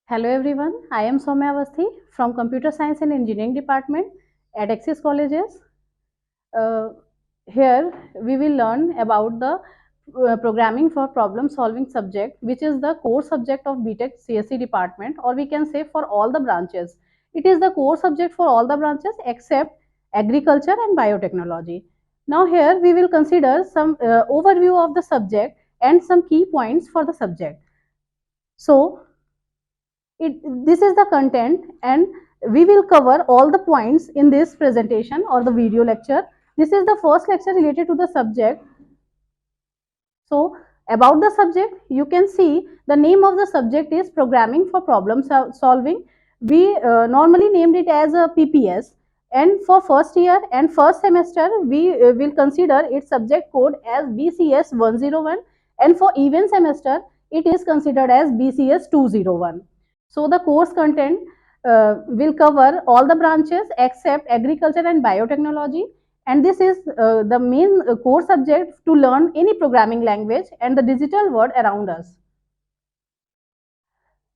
Hello everyone, I am Soumya Avasthi from Computer Science and Engineering Department at Axis Colleges. Uh, Here we will learn about the programming for problem solving subject, which is the core subject of BTech CSE department, or we can say for all the branches. It is the core subject for all the branches except agriculture and biotechnology. Now here we will consider some overview of the subject and some key points for the subject. So this is the content and we will cover all the points in this presentation or the video lecture. This is the first lecture related to the subject. So about the subject, you can see the name of the subject is programming for problem solving. We normally named it as a PPS, and for first year and first semester we will consider its subject code as BCS 101, and for even semester it is considered as BCS 201. So the course content will cover all the branches except agriculture and biotechnology, and this is the main core subject to learn any programming language and the digital world around us.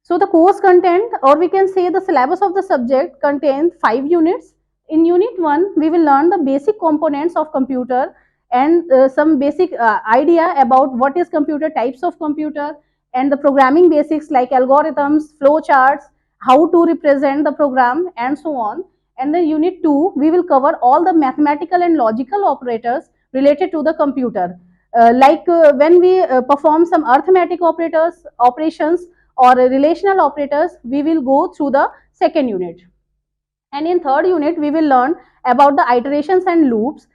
So the course content, or we can say the syllabus of the subject, contains 5 units. In unit 1, we will learn the basic components of computer and some basic idea about what is computer, types of computer, and the programming basics like algorithms, flowcharts, how to represent the program, and so on. And then unit 2, we will cover all the mathematical and logical operators related to the computer. When we perform some arithmetic operations, or relational operators, we will go through the second unit. And in third unit we will learn about the iterations and loops.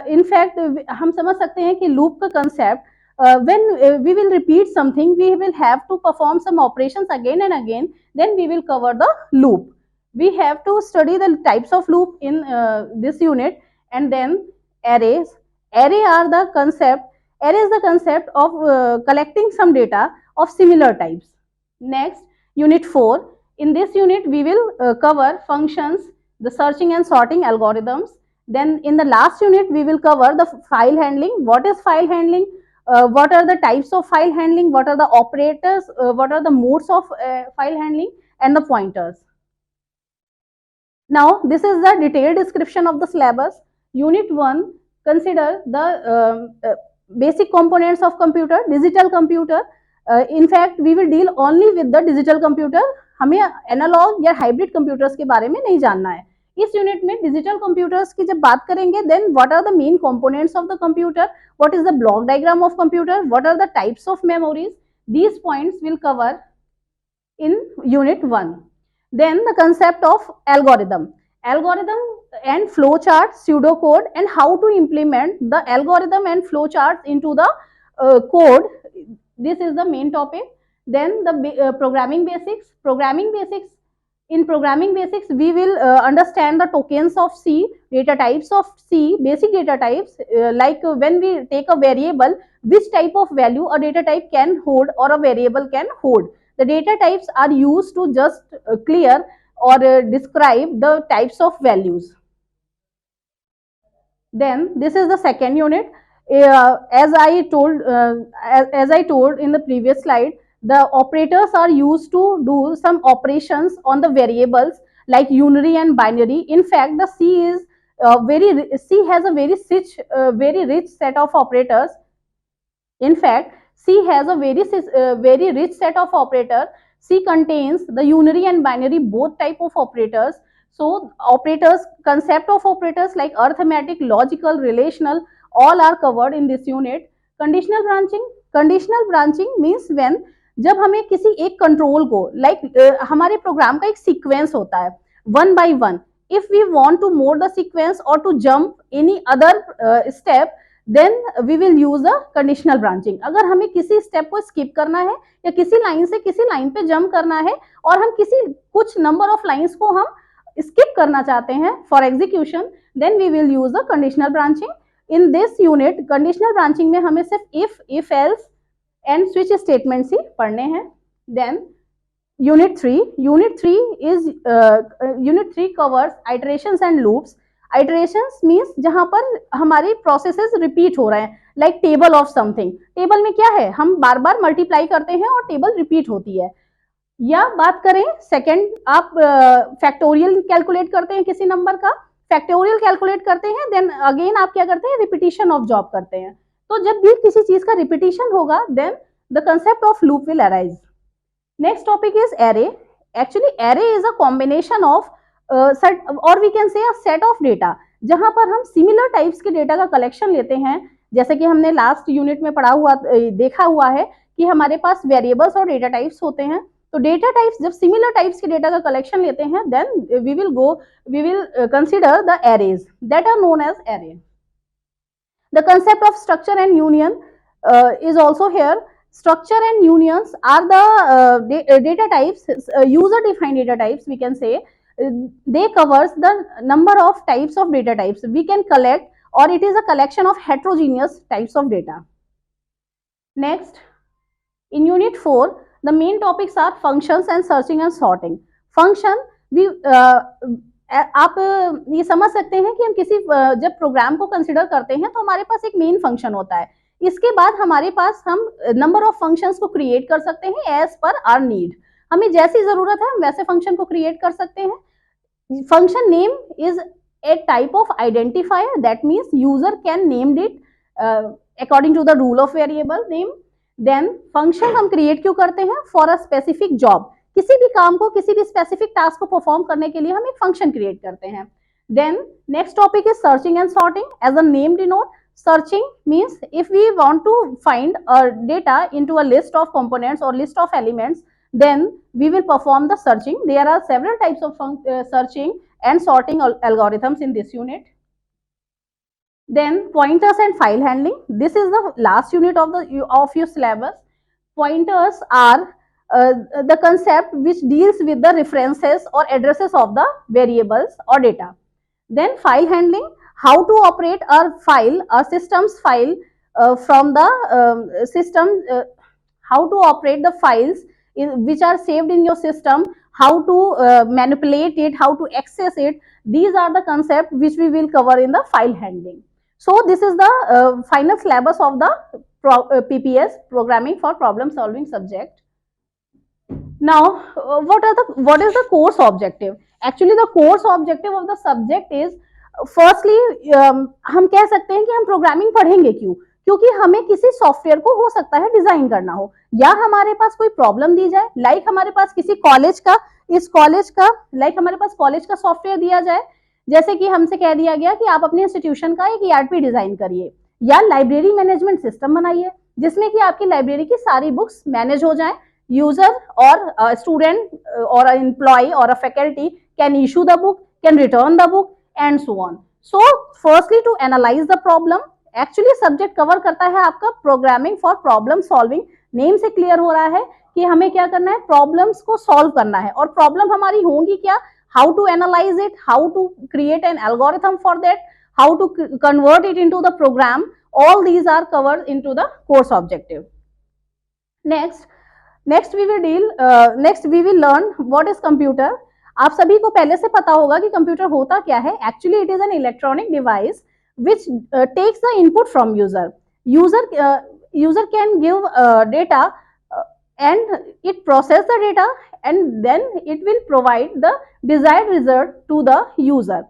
In fact, हम समझ सकते हैं कि loop का concept, when we will repeat something, we will have to perform some operations again and again, then we will cover the loop. We have to study the types of loop in this unit. And then arrays. Array is the concept of collecting some data of similar types. Next, unit 4. In this unit, we will cover functions, the searching and sorting algorithms. Then in the last unit, we will cover the file handling. What is file handling? What are the types of file handling? What are the operators? What are the modes of file handling? And the pointers. Now, this is the detailed description of the syllabus. Unit 1, consider the basic components of computer, digital computer. In fact, we will deal only with the digital computer. हमें analogue या hybrid computers के बारे में नहीं जानना है. इस unit में डिजिटल कंप्यूटर्स की जब बात करेंगे, then what are the main components of the computer, what is the block diagram of computer, what are the types of memories. These points will cover in unit 1. Then the concept of algorithm and flowchart, pseudocode, and how to implement the algorithm and flowcharts into the code. This is the main topic. Then the programming basics. In programming basics, we will understand the tokens of C, data types of C, basic data types, when we take a variable, which type of value a data type can hold or a variable can hold. The data types are used to just clear or describe the types of values. Then this is the second unit. As I told in the previous slide, the operators are used to do some operations on the variables like unary and binary. In fact, the C has a very rich set of operators. In fact, C has a very rich set of operators. C contains the unary and binary both type of operators. So concept of operators like arithmetic, logical, relational, all are covered in this unit. Conditional branching means when जब हमें किसी एक control को हमारे programme का एक sequence होता है one by one. If we want to move the sequence or to jump any other step, then we will use a conditional branching. अगर हमें किसी स्टेप को स्किप करना है या किसी लाइन से किसी लाइन पे जंप करना है और हम कुछ नंबर ऑफ लाइंस को हम स्किप करना चाहते हैं for execution, then we will use a conditional branching. In this unit conditional branching में हमें सिर्फ if else and switch statements ही पढ़ने हैं. Then unit 3 covers iterations and loops. Iterations means जहां पर हमारी प्रोसेसेस रिपीट हो रहे हैं, like table of something. Table में क्या है, हम बार बार मल्टीप्लाई करते हैं और टेबल रिपीट होती है. या बात करें सेकंड, आप फैक्टोरियल कैलकुलेट करते हैं किसी नंबर का, फैक्टोरियल कैलकुलेट करते हैं, देन अगेन आप क्या करते हैं, रिपीटिशन ऑफ जॉब करते हैं। तो जब भी किसी चीज का रिपीटिशन होगा then the concept of loop will arise. Next topic is array. Actually array is a combination of और we can say a set of data, जहां पर हम सिमिलर टाइप्स के डेटा का कलेक्शन लेते हैं। जैसे कि हमने लास्ट यूनिट में पढ़ा हुआ देखा हुआ है कि हमारे पास वेरिएबल्स और डेटा टाइप्स होते हैं। तो डेटा टाइप्स जब सिमिलर टाइप्स के डेटा का कलेक्शन लेते हैं then we will consider the arrays that are known as array. The concept of structure and union is also here. Structure and unions are the data types, user defined data types, we can say. They covers the number of types of data types we can collect, or it is a collection of heterogeneous types of data. Next, in unit 4, the main topics are functions and searching and sorting. Function, we आप ये समझ सकते हैं कि हम किसी जब programme को कंसिडर करते हैं तो हमारे पास एक मेन फंक्शन होता है। इसके बाद हमारे पास हम नंबर ऑफ फंक्शंस को क्रिएट कर सकते हैं एज पर आवर नीड। हमें जैसी जरूरत है हम वैसे फंक्शन को क्रिएट कर सकते हैं। Function name is a type of identifier, that means user can named it according to the rule of variable name. Then function हम क्रिएट क्यों करते हैं, फॉर अ स्पेसिफिक जॉब, किसी भी काम को, किसी भी स्पेसिफिक टास्क को परफॉर्म करने के लिए हम एक फंक्शन क्रिएट करते हैं। Then next topic is searching and sorting. As a name denote, searching means if we want to find a data into a list of components or list of elements, then we will perform the searching. There are several types of searching and sorting algorithms in this unit. Then pointers and file handling, this is the last unit of your syllabus. Pointers are the concept which deals with the references or addresses of the variables or data. Then file handling, how to operate a file, a system's file from the system, how to operate the files which are saved in your system, how to manipulate it, how to access it. These are the concepts which we will cover in the file handling. So this is the final syllabus of the PPS, programming for problem solving subject. Now what is the course objective? Actually the course objective of the subject is firstly हम कह सकते हैं कि हम programming पढ़ेंगे क्यों, क्योंकि हमें किसी सॉफ्टवेयर को हो सकता है डिजाइन करना हो, या हमारे पास कोई प्रॉब्लम दी जाए, लाइक हमारे पास किसी कॉलेज का, इस कॉलेज का लाइक हमारे पास कॉलेज का सॉफ्टवेयर दिया जाए, जैसे कि हमसे कह दिया गया कि आप अपने इंस्टीट्यूशन का एक ईआरपी डिजाइन करिए, या लाइब्रेरी मैनेजमेंट सिस्टम बनाइए जिसमें कि आपकी लाइब्रेरी की सारी बुक्स मैनेज हो जाए। User or a student or an employee or a faculty can issue the book, can return the book and so on. So firstly to analyze the problem, actually subject cover करता है आपका programming for problem solving। Name से clear हो रहा है कि हमें क्या करना है, प्रॉब्लम्स को सॉल्व करना है, और प्रॉब्लम हमारी होंगी क्या, how to analyse it, how to create an algorithm for that, how to convert it into the program. All these are covered into the course objective. Next we will learn what is computer. आप सभी को पहले से पता होगा कि computer होता क्या है। Actually it is an electronic device which takes the input from user can give data and it process the data and then it will provide the desired result to the user.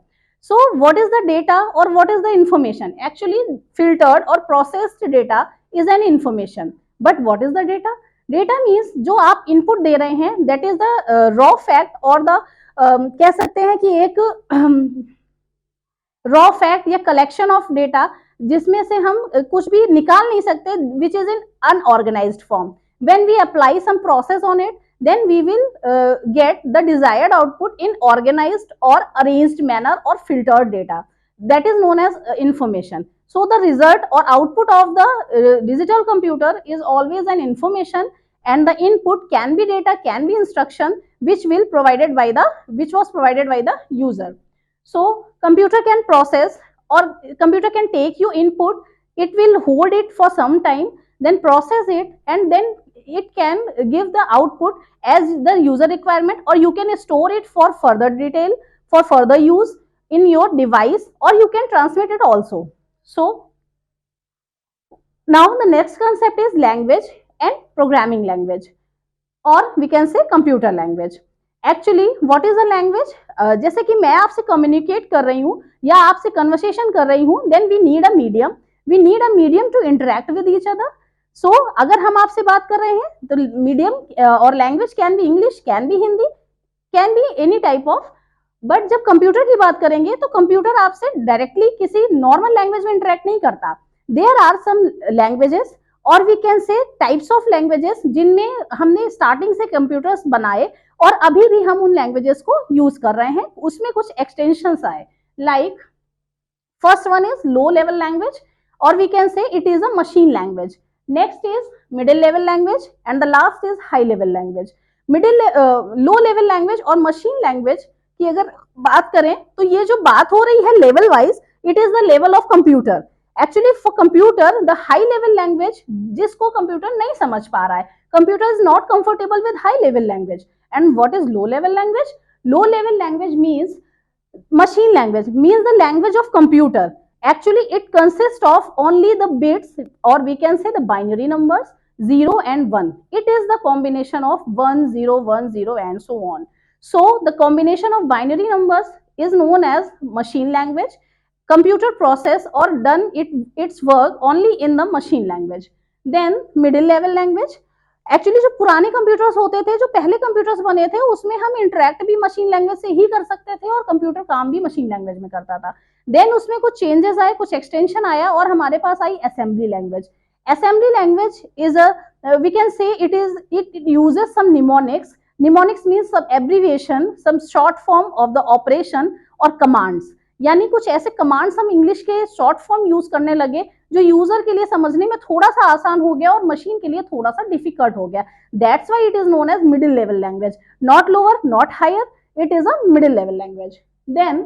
So what is the data or what is the information? Actually filtered or processed data is an information, but what is the data? Data means जो आप input दे रहे हैं, that is the raw fact और द कह सकते हैं कि एक रॉ फैक्ट या कलेक्शन ऑफ डेटा जिसमें से हम कुछ भी निकाल नहीं सकते, which is in unorganised form. When we apply some process on it then we will get the desired output in organized or arranged manner or filtered data, that is known as information. So the result or output of the digital computer is always an information, and the input can be data, can be instruction, which was provided by the user. So computer can process or computer can take your input, it will hold it for some time, then process it, and then it can give the output as the user requirement, or you can store it for further detail, for further use in your device, or you can transmit it also. So now the next concept is language and programming language. और we can say computer language. Actually what is a language? जैसे कि मैं आपसे communicate कर रही हूँ या आपसे कन्वर्सेशन कर रही हूँ, then we need a medium, we need a medium to interact with each other. So अगर हम आपसे बात कर रहे हैं तो मीडियम और language can be English, can be Hindi, can be any type of. But जब कंप्यूटर की बात करेंगे तो कंप्यूटर आपसे डायरेक्टली किसी नॉर्मल लैंग्वेज में इंटरेक्ट नहीं करता। देयर आर सम लैंग्वेजेस और we can say types of languages जिनमें हमने स्टार्टिंग से कंप्यूटर्स बनाए और अभी भी हम उन लैंग्वेजेस को यूज कर रहे हैं, उसमें कुछ एक्सटेंशंस आए। Like first one is low level language और we can say it is a machine language. Next is middle level language and the last is high level language. Middle low level language और machine language की अगर बात करें तो ये जो बात हो रही है level wise, it is the level of computer. Actually for computer the high level language जिसको कंप्यूटर नहीं समझ पा रहा है, computer is not comfortable with high level language. And what is low level language? Low level language means machine language, means the language of computer. Actually it consists of only the bits or we can say the binary numbers 0 and 1. It is the combination of 1 0 1 0 and so on. So the combination of binary numbers is known as machine language. Computer process or done its work only in the machine language. Then middle level language. Actually जो पुराने computers होते थे, जो पहले computers बने थे, उसमें हम इंटरेक्ट भी मशीन लैंग्वेज से ही कर सकते थे और कंप्यूटर काम भी मशीन लैंग्वेज में करता था। देन उसमें कुछ चेंजेस आए, कुछ एक्सटेंशन आया और हमारे पास आई assembly language. Assembly language is a we can say it uses some mnemonics. Mnemonics means some abbreviation, some short form of the operation और कमांड्स। यानी कुछ ऐसे कमांड्स हम इंग्लिश के शॉर्ट फॉर्म यूज करने लगे जो यूजर के लिए समझने में थोड़ा सा आसान हो गया और मशीन के लिए थोड़ा सा डिफिकल्ट हो गया। That's why it is known as middle level language, not lower not higher, it is a middle level language. Then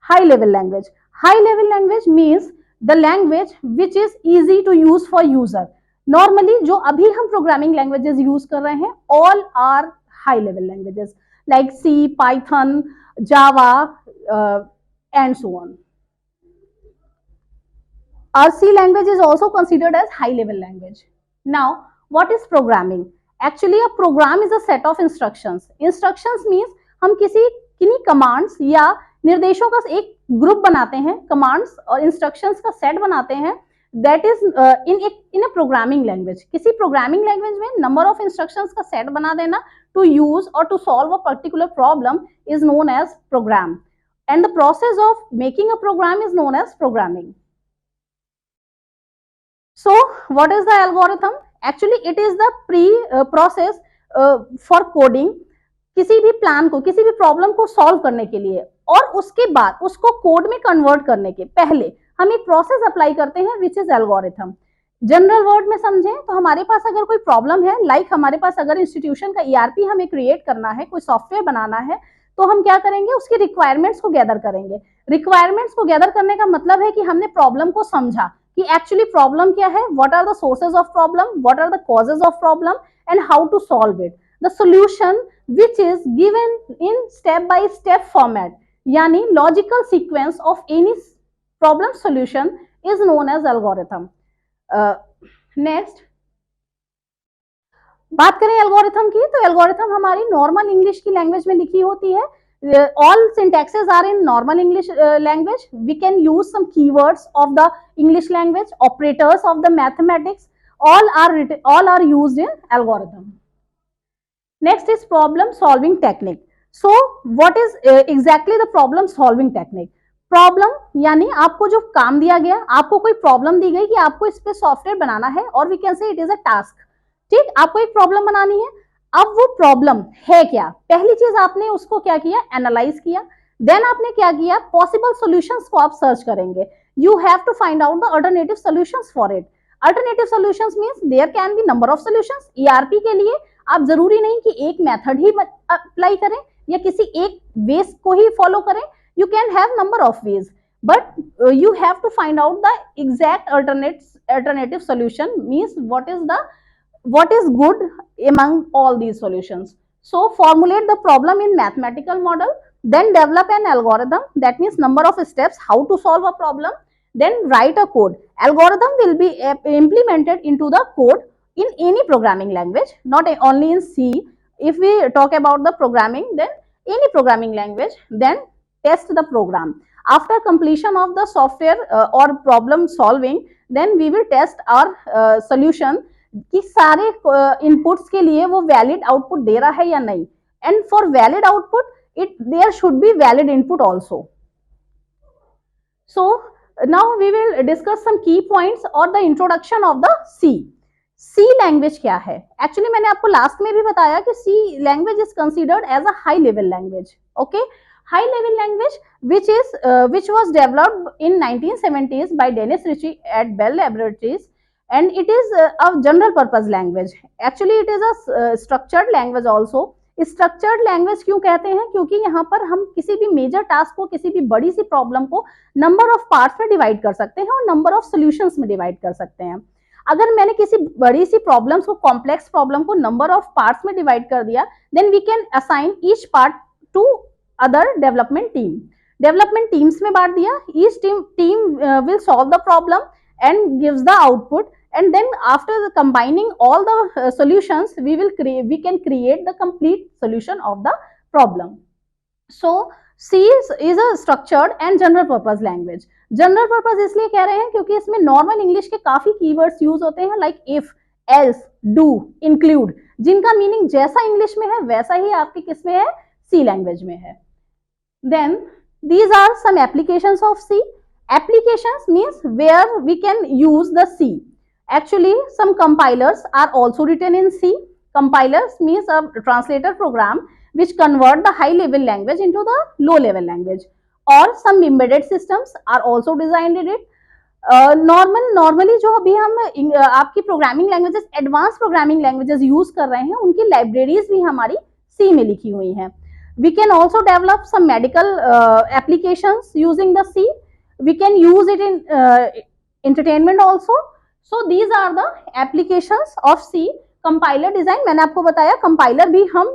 high level language. High level language means the language which is easy to use for user. Normally जो अभी हम programming languages use कर रहे हैं all are high level languages like C, Python, Java and so on. Our C language is also considered as high level language. Now what is programming? Actually a program is a set of instructions. Instructions means हम किन्हीं commands या निर्देशों का एक group बनाते हैं, commands और instructions का set बनाते हैं, that is in a programming language. किसी programming language में number of instructions का set बना देना to use or to solve a particular problem is known as program. And the process of making a program is known as programming. So what is the algorithm? Actually it is the process for coding किसी भी plan को, किसी भी problem को solve करने के लिए, और उसके बाद उसको कोड में कन्वर्ट करने के पहले हम एक प्रोसेस अप्लाई करते हैं which is algorithm. General word में समझें तो हमारे पास अगर कोई प्रॉब्लम है, लाइक हमारे पास अगर इंस्टीट्यूशन का ईआरपी हमें क्रिएट करना है, कोई सॉफ्टवेयर बनाना है, तो हम क्या करेंगे, उसकी रिक्वायरमेंट्स को गैदर करेंगे। रिक्वायरमेंट्स को गैदर करने का मतलब है कि हमने प्रॉब्लम को समझा कि एक्चुअली प्रॉब्लम क्या है, what are the sources of problem, what are the causes of problem and how to solve it. The solution which is given in step by step format, yani logical sequence of any problem solution is known as algorithm. Next बात करें algorithm की, तो algorithm हमारी normal English की language में लिखी होती है। all syntaxes are in normal English language. We can use some keywords of the English language, operators of the mathematics, all are used in algorithm. Next is problem solving technique. So what is exactly the problem solving technique? Problem यानी आपको जो काम दिया गया, आपको कोई problem दी गई कि आपको इस पे सॉफ्टवेयर बनाना है, और we can say it is a task. ठीक, आपको एक प्रॉब्लम बनानी है। अब वो प्रॉब्लम है क्या, पहली चीज आपने उसको क्या किया, एनालाइज किया। देन आपने क्या किया, पॉसिबल सॉल्यूशंस को आप सर्च करेंगे। You have to find out the alternative solutions for it. Alternative solutions means there can be number of solutions. ERP के लिए आप जरूरी नहीं कि एक मेथड ही अप्लाई करें या किसी एक वेज को ही फॉलो करें। You can have number of ways, but you have to find out the exact alternative solution, means what is good among all these solutions. So formulate the problem in mathematical model, then develop an algorithm, that means number of steps how to solve a problem, then write a code. Algorithm will be implemented into the code in any programming language, not only in C, if we talk about the programming, then any programming language, then test the program. After completion of the software or problem solving, then we will test our solution कि सारे inputs के लिए वो valid output दे रहा है या नहीं, and for valid output it there should be valid input also. So now we will discuss some key points or the introduction of the C. C language क्या है? Actually मैंने आपको लास्ट में भी बताया कि C language is considered as a high level language. Okay, high level language which was developed in 1970s by Dennis Ritchie at Bell Laboratories, and it is a general purpose language. Actually it is a structured language also. Structured language क्यों कहते हैं? क्योंकि यहाँ पर हम किसी भी major task को, किसी भी बड़ी सी प्रॉब्लम को नंबर ऑफ पार्ट्स में डिवाइड कर सकते हैं और नंबर ऑफ सॉल्यूशंस में डिवाइड कर सकते हैं. अगर मैंने किसी बड़ी सी प्रॉब्लम्स को, कॉम्प्लेक्स प्रॉब्लम को नंबर ऑफ पार्ट्स में डिवाइड कर दिया, then we can assign each part to other development team. Development teams में बांट दिया, each team will solve the problem and gives the output, and then after combining all the solutions we can create the complete solution of the problem. So C is a structured and general purpose language. General purpose इसलिए कह रहे हैं क्योंकि इसमें normal English के काफी keywords use होते हैं, like if, else, do, include, जिनका मीनिंग जैसा इंग्लिश में है वैसा ही आपके किस में है? सी लैंग्वेज में है. Then these are some applications of C. Applications means where we can use the C. Actually some compilers are also written in C. Compilers means a translator program which convert the high level language into the low level language, or some embedded systems are also designed in it. Normally जो अभी हम आपकी programming languages, advance programming languages use कर रहे हैं, उनकी libraries भी हमारी सी में लिखी हुई हैं. We can also develop some medical applications using the C. We can use it in entertainment also. So these are the applications of C. Compiler design मैंने आपको बताया, कंपाइलर भी हम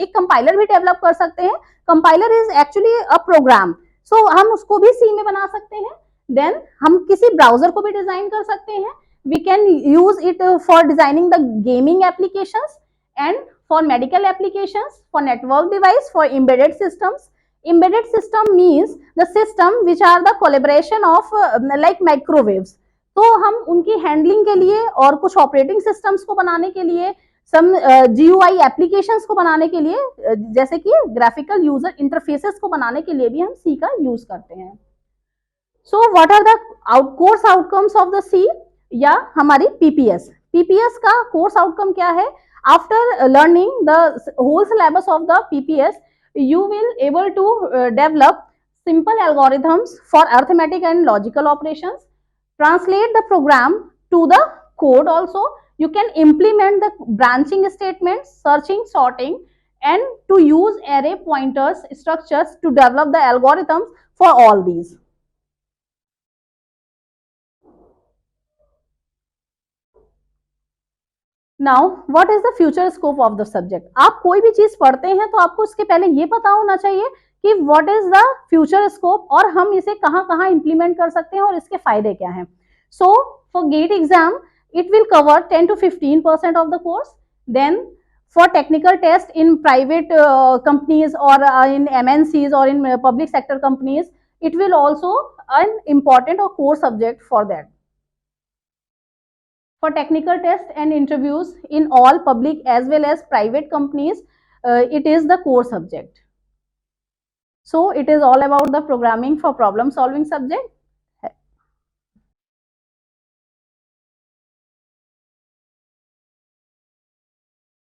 एक कंपाइलर भी डेवलप कर सकते हैं. Compiler is actually a program, so हम उसको भी C में बना सकते हैं. देन हम किसी ब्राउजर को भी डिजाइन कर सकते हैं. We can use it for designing the gaming applications and for medical applications, for network device, for embedded systems. Embedded system means the system which are the collaboration of like microwaves. तो हम उनकी handling के लिए और कुछ operating systems को बनाने के लिए, सम GUI एप्लीकेशंस को बनाने के लिए, जैसे कि ग्राफिकल यूजर इंटरफेसेस को बनाने के लिए भी हम C का यूज करते हैं. So what are the course outcomes of the C? या हमारी PPS. PPS का कोर्स आउटकम क्या है? After learning the whole syllabus of the PPS, you will able to develop simple algorithms for arithmetic and logical operations, translate the program to the code also. You can implement the branching statements, searching, sorting, and to use array pointers structures to develop the algorithms for all these. Now what is the future scope of the subject? आप कोई भी चीज पढ़ते हैं तो आपको उसके पहले ये पता होना चाहिए कि what is the future scope और हम इसे कहाँ कहाँ इंप्लीमेंट कर सकते हैं और इसके फायदे क्या हैं. So for GATE exam it will cover 10 to 15% of the course. Then for technical test in private companies or in MNCs or in public sector companies, it will also an important or core subject for that. For technical tests and interviews in all public as well as private companies, it is the core subject. So it is all about the programming for problem solving subject.